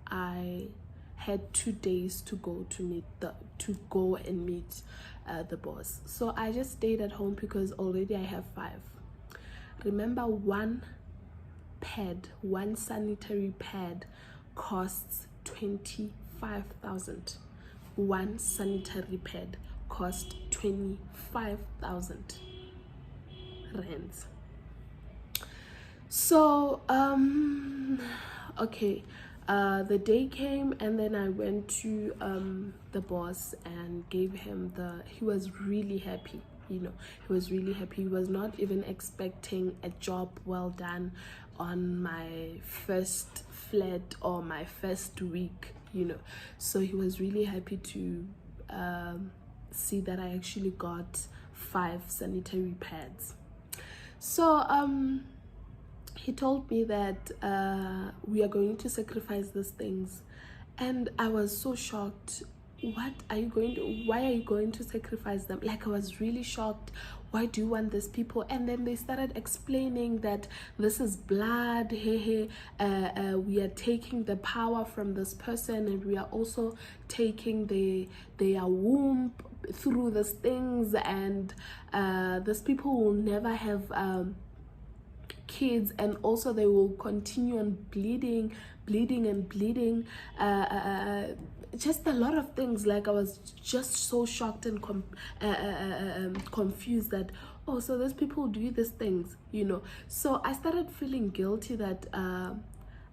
I had 2 days to go and meet the boss. So I just stayed at home because already I have 5. Remember, one sanitary pad costs 25,000. One sanitary pad cost 25,000 rands. So okay, the day came, and then I went to the boss and gave him he was really happy. He was really happy. He was not even expecting a job well done on my first flat or my first week, so he was really happy to see that I actually got 5 sanitary pads. So he told me that we are going to sacrifice these things, and I was so shocked. Why are you going to sacrifice them? Like, I was really shocked. Why do you want these people? And then they started explaining that this is blood. We are taking the power from this person, and we are also taking their womb through these things, and these people will never have kids, and also they will continue on bleeding. Just a lot of things. Like, I was just so shocked and confused that, oh, so those people do these things, So I started feeling guilty that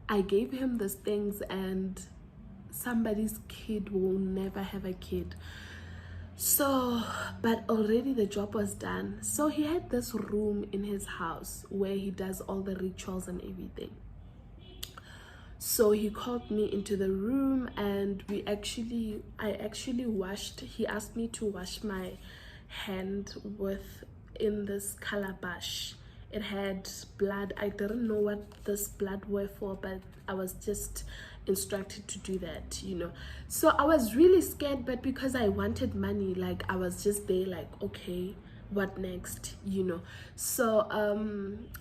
I gave him these things, and somebody's kid will never have a kid. So, but already the job was done. So he had this room in his house where he does all the rituals and everything. So he called me into the room, and I actually washed. He asked me to wash my hand in this calabash. It had blood. I didn't know what this blood were for, but I was just instructed to do that, So I was really scared, but because I wanted money, like, I was just there like, okay, what next, So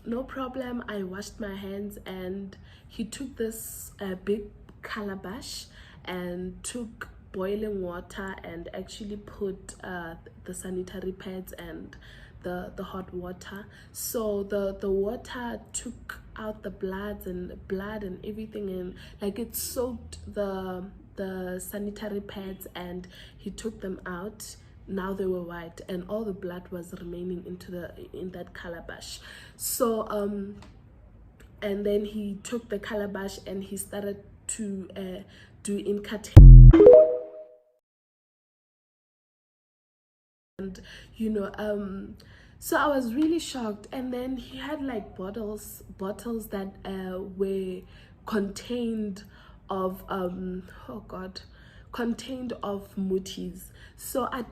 no problem. I washed my hands, and he took this big calabash and took boiling water and actually put the sanitary pads and the hot water. So the water took out the blood and everything, and like, it soaked the sanitary pads, and he took them out. Now they were white, and all the blood was remaining in that calabash. So and then he took the calabash and he started to do incantation, and so I was really shocked. And then he had like bottles that were contained of contained of mutis. So I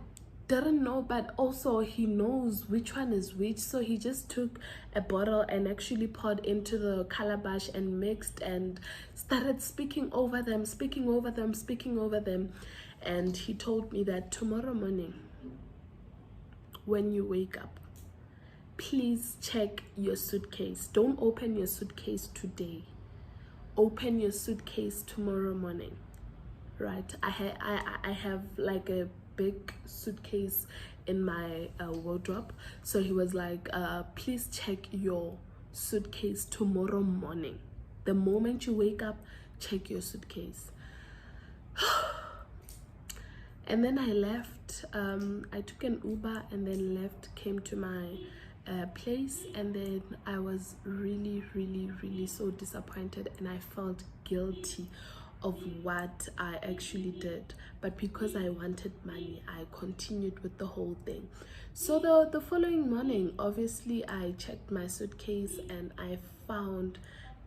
didn't know, but also he knows which one is which. So he just took a bottle and actually poured into the calabash and mixed and started speaking over them. And he told me that tomorrow morning, when you wake up, please check your suitcase. Don't open your suitcase today. Open your suitcase tomorrow morning. Right? I have like a big suitcase in my wardrobe. So he was like, please check your suitcase tomorrow morning. The moment you wake up, check your suitcase. And then I left. I took an Uber and then left, came to my place, and then I was really so disappointed, and I felt guilty of what I actually did. But because I wanted money, I continued with the whole thing. So the following morning, obviously, I checked my suitcase and I found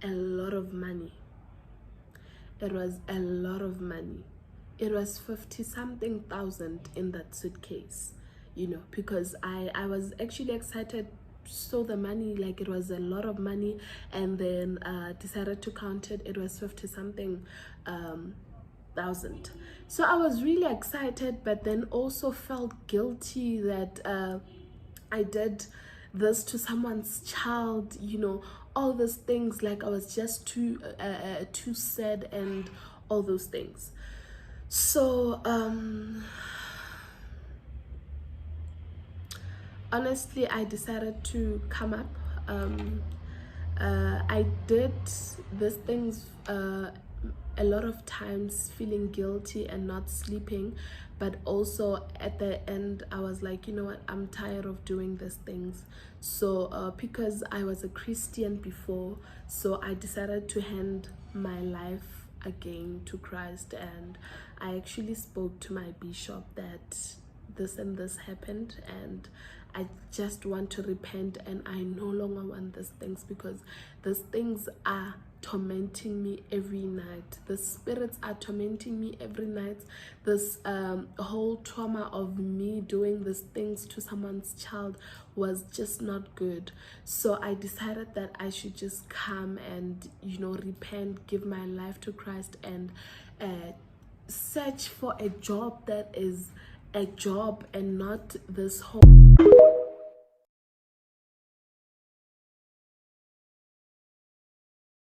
a lot of money. It was a lot of money. It was 50-something thousand in that suitcase, because I was actually excited. So the money, like, it was a lot of money, and then decided to count it. It was 50-something thousand. So I was really excited, but then also felt guilty that I did this to someone's child, all those things. Like, I was just too sad and all those things. So honestly, I decided to come up. I did these things a lot of times feeling guilty and not sleeping, but also at the end I was like, you know what, I'm tired of doing these things. So because I was a Christian before, so I decided to hand my life again to Christ, and I actually spoke to my bishop that this and this happened, and I just want to repent, and I no longer want these things, because these things are tormenting me every night. The spirits are tormenting me every night. This whole trauma of me doing these things to someone's child was just not good. So I decided that I should just come and, you know, repent, give my life to Christ, and search for a job that is a job and not this whole